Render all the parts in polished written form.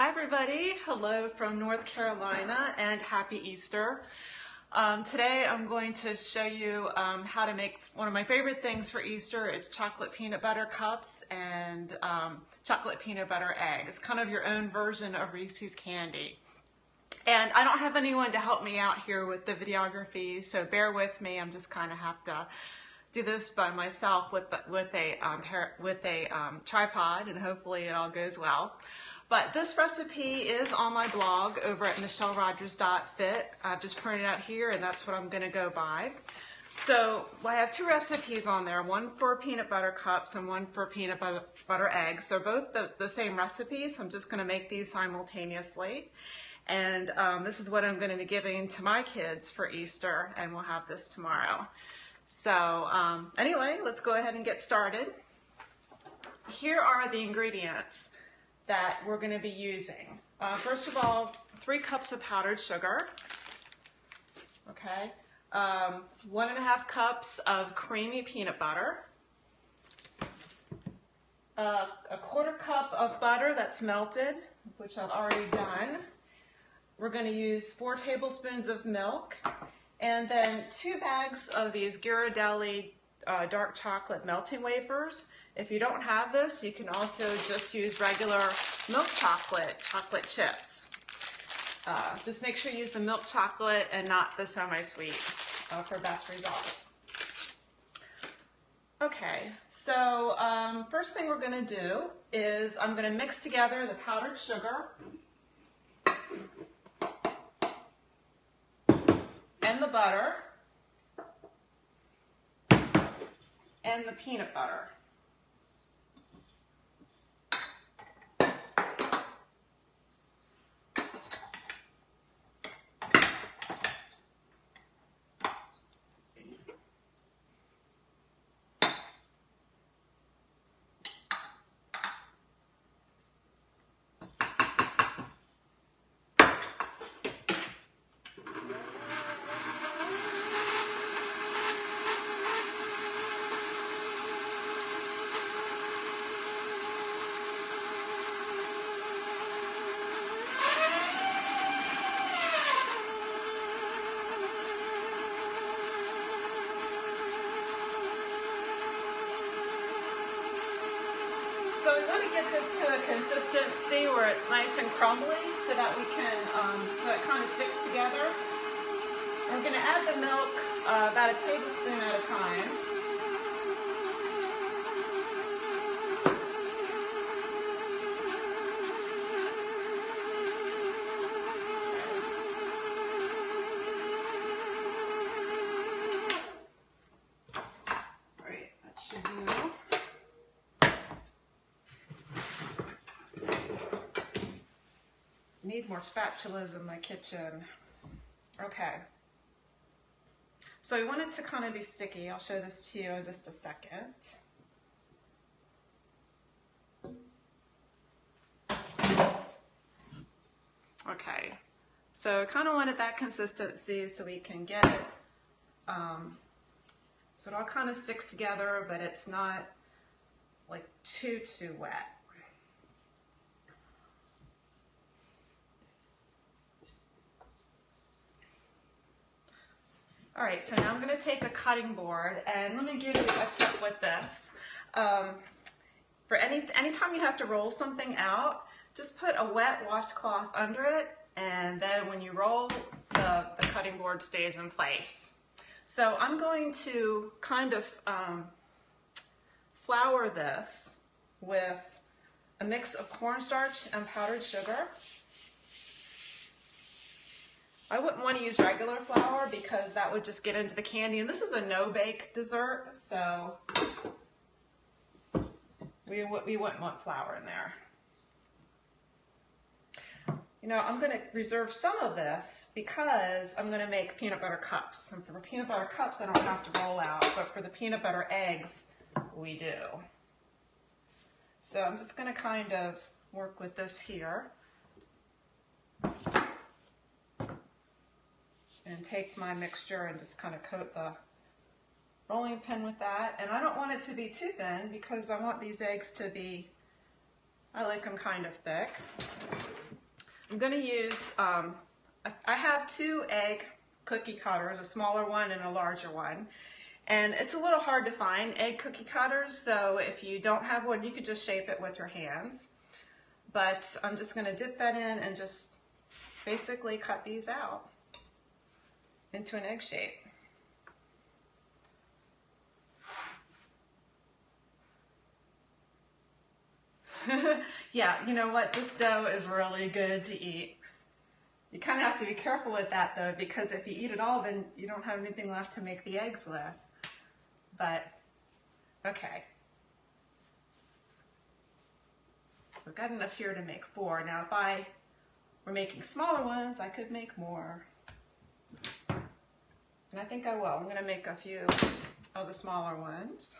Hi everybody, hello from North Carolina and happy Easter. Today I'm going to show you how to make one of my favorite things for Easter. It's chocolate peanut butter cups and chocolate peanut butter eggs, kind of your own version of Reese's candy. And I don't have anyone to help me out here with the videography, so bear with me. I'm just kind of have to do this by myself with a tripod, and hopefully it all goes well. But this recipe is on my blog over at michellerogers.fit. I've just printed out here, and that's what I'm going to go by. So I have two recipes on there, one for peanut butter cups and one for peanut butter eggs. They're both the same recipes, so I'm just going to make these simultaneously. And this is what I'm going to be giving to my kids for Easter, and we'll have this tomorrow. So anyway, let's go ahead and get started. Here are the ingredients that we're going to be using. First of all, 3 cups of powdered sugar. Okay. 1.5 cups of creamy peanut butter. A 1/4 cup of butter that's melted, which I've already done. We're going to use 4 tablespoons of milk, and then 2 bags of these Ghirardelli dark chocolate melting wafers. If you don't have this, you can also just use regular milk chocolate chips. Just make sure you use the milk chocolate and not the semi-sweet for best results. Okay, so first thing we're going to do is I'm going to mix together the powdered sugar and the butter and the peanut butter. So we want to get this to a consistency where it's nice and crumbly so that we can, so it kind of sticks together. And we're going to add the milk about 1 tablespoon at a time. All right, that should do. Need more spatulas in my kitchen. Okay. So we want it to kind of be sticky. I'll show this to you in just a second. Okay. So I kind of wanted that consistency so we can get it, so it all kind of sticks together, but it's not like too wet. All right, so now I'm going to take a cutting board, and let me give you a tip with this. For anytime you have to roll something out, just put a wet washcloth under it, and then when you roll, the cutting board stays in place. So I'm going to kind of flour this with a mix of cornstarch and powdered sugar. I wouldn't want to use regular flour because that would just get into the candy, and this is a no-bake dessert, so we wouldn't want flour in there. You know, I'm going to reserve some of this because I'm going to make peanut butter cups. And for peanut butter cups, I don't have to roll out, but for the peanut butter eggs, we do. So I'm just going to kind of work with this here. And take my mixture and just kind of coat the rolling pin with that. And I don't want it to be too thin because I want these eggs to be I like them kind of thick. I'm going to use, I have 2 egg cookie cutters, a smaller one and a larger one. And it's a little hard to find egg cookie cutters, so if you don't have one, you could just shape it with your hands. But I'm just going to dip that in and just basically cut these out into an egg shape. Yeah, you know what? This dough is really good to eat. You kind of have to be careful with that though, because if you eat it all, then you don't have anything left to make the eggs with. But, okay. We've got enough here to make 4. Now if I were making smaller ones, I could make more. And I think I will. I'm going to make a few of the smaller ones.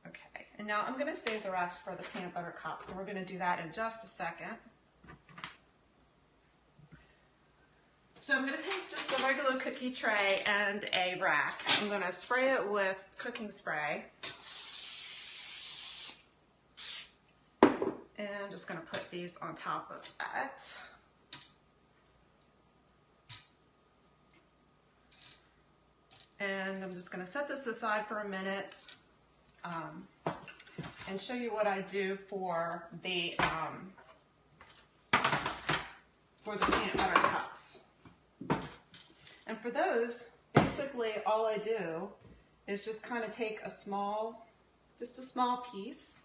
Okay, and now I'm going to save the rest for the peanut butter cups, and we're going to do that in just a second. So I'm going to take just a regular cookie tray and a rack. I'm going to spray it with cooking spray. And I'm just going to put these on top of that. And I'm just going to set this aside for a minute and show you what I do for the peanut butter cups. And for those, basically all I do is just kind of take a small piece,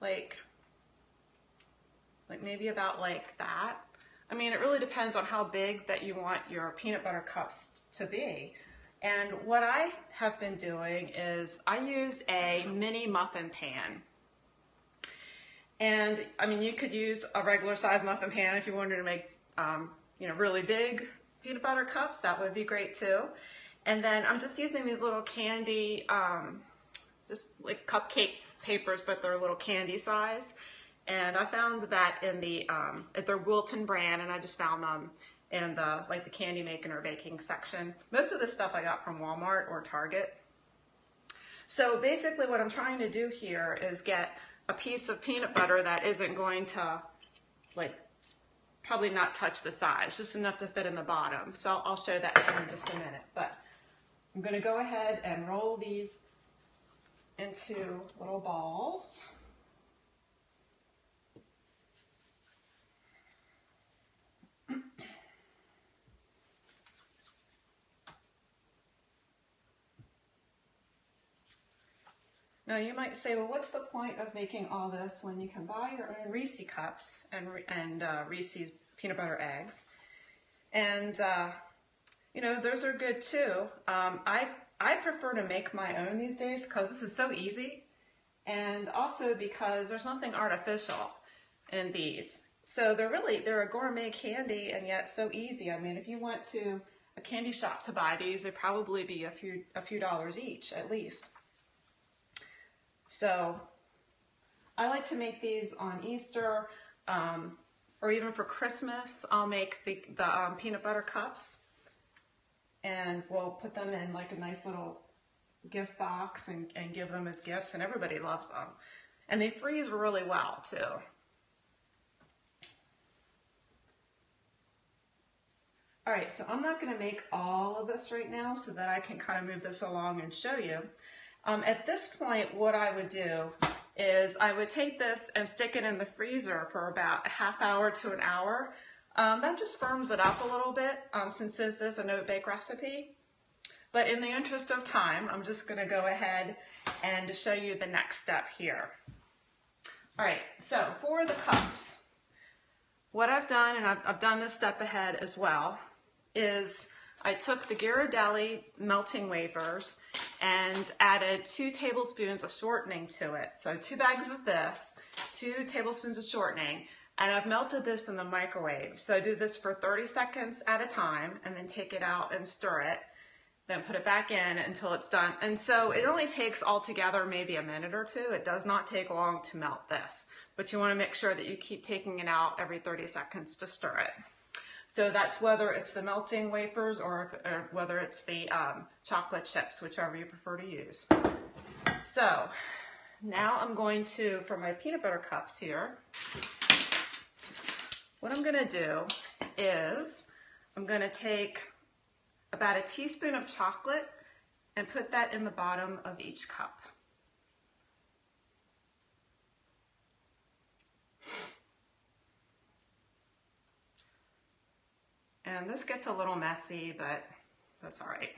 like maybe about like that. I mean, it really depends on how big that you want your peanut butter cups to be. And what I have been doing is I use a mini muffin pan. And I mean, you could use a regular size muffin pan if you wanted to make, you know, really big peanut butter cups. That would be great too. And then I'm just using these little candy, just like cupcake papers, but they're a little candy size. And I found that in the at their Wilton brand, and I just found them in the the candy making or baking section. Most of this stuff I got from Walmart or Target. So basically what I'm trying to do here is get a piece of peanut butter that isn't going to probably not touch the sides, just enough to fit in the bottom. So I'll show that to you in just a minute. But I'm going to go ahead and roll these into little balls. Now you might say, well, what's the point of making all this when you can buy your own Reese cups and Reese's peanut butter eggs? And you know, those are good too. I prefer to make my own these days because this is so easy, and also because there's nothing artificial in these. So they're a gourmet candy and yet so easy. I mean, if you went to a candy shop to buy these, they'd probably be a few dollars each at least. So I like to make these on Easter or even for Christmas. I'll make the peanut butter cups, and we'll put them in like a nice little gift box and give them as gifts, and everybody loves them. And they freeze really well too. All right, so I'm not going to make all of this right now so that I can kind of move this along and show you. At this point, what I would do is I would take this and stick it in the freezer for about a half hour to an hour. That just firms it up a little bit since this is a no-bake recipe. But in the interest of time, I'm just going to go ahead and show you the next step here. All right, so for the cups, what I've done, and I've done this step ahead as well, is I took the Ghirardelli melting wafers and added 2 tablespoons of shortening to it. So 2 bags of this, 2 tablespoons of shortening, and I've melted this in the microwave. So I do this for 30 seconds at a time and then take it out and stir it, then put it back in until it's done. And so it only takes altogether maybe a minute or 2. It does not take long to melt this, but you want to make sure that you keep taking it out every 30 seconds to stir it. So that's whether it's the melting wafers or whether it's the chocolate chips, whichever you prefer to use. So now I'm going to, for my peanut butter cups here, what I'm going to do is I'm going to take about a teaspoon of chocolate and put that in the bottom of each cup. And this gets a little messy, but that's all right.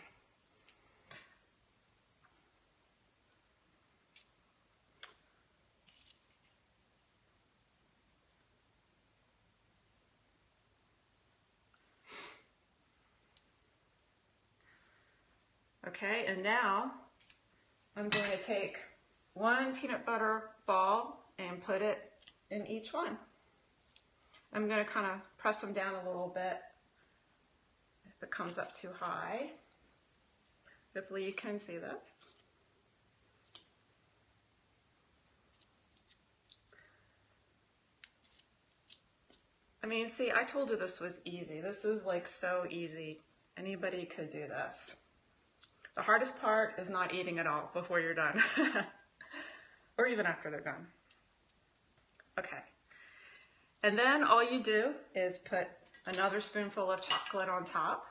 Okay, and now I'm going to take one peanut butter ball and put it in each one. I'm going to kind of press them down a little bit if it comes up too high. Hopefully you can see this. I mean, see, I told you this was easy. This is like so easy. Anybody could do this. The hardest part is not eating it all before you're done. Or even after they're done. Okay. And then all you do is put another spoonful of chocolate on top.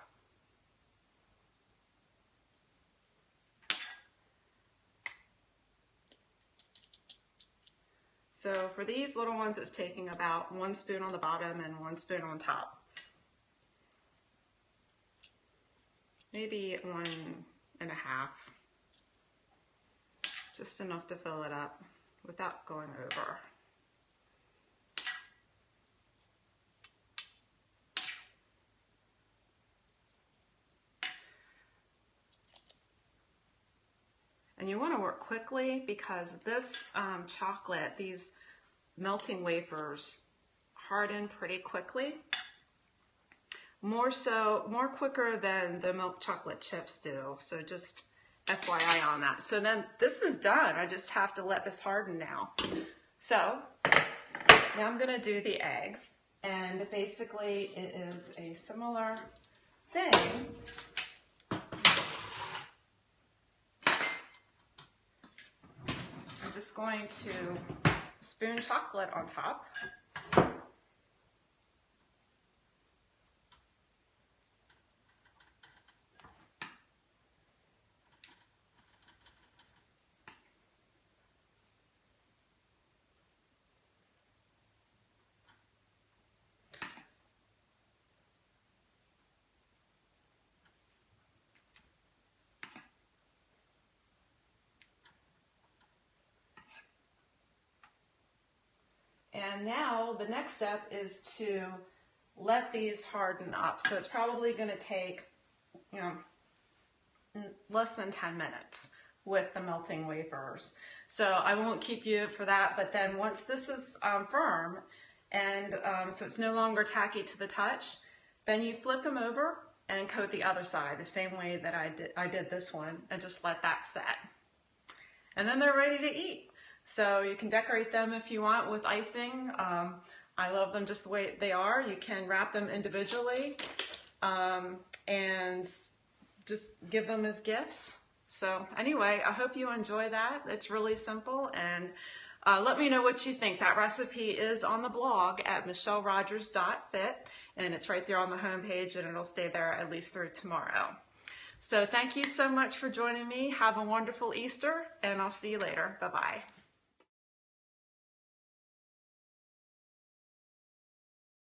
So for these little ones, it's taking about 1 spoon on the bottom and 1 spoon on top. Maybe 1.5. Just enough to fill it up without going over. And you want to work quickly because this chocolate, these melting wafers, harden pretty quickly. More quicker than the milk chocolate chips do. So just FYI on that. So then this is done. I just have to let this harden now. So now I'm going to do the eggs. And basically it is a similar thing. I'm just going to spoon chocolate on top. And now the next step is to let these harden up. So it's probably going to take, less than 10 minutes with the melting wafers. So I won't keep you for that, but then once this is firm and so it's no longer tacky to the touch, then you flip them over and coat the other side the same way that I did this one, and just let that set. And then they're ready to eat. So you can decorate them if you want with icing. I love them just the way they are. You can wrap them individually and just give them as gifts. So anyway, I hope you enjoy that. It's really simple, and let me know what you think. That recipe is on the blog at michellerogers.fit, and it's right there on the home page, and it'll stay there at least through tomorrow. So thank you so much for joining me. Have a wonderful Easter, and I'll see you later. Bye-bye.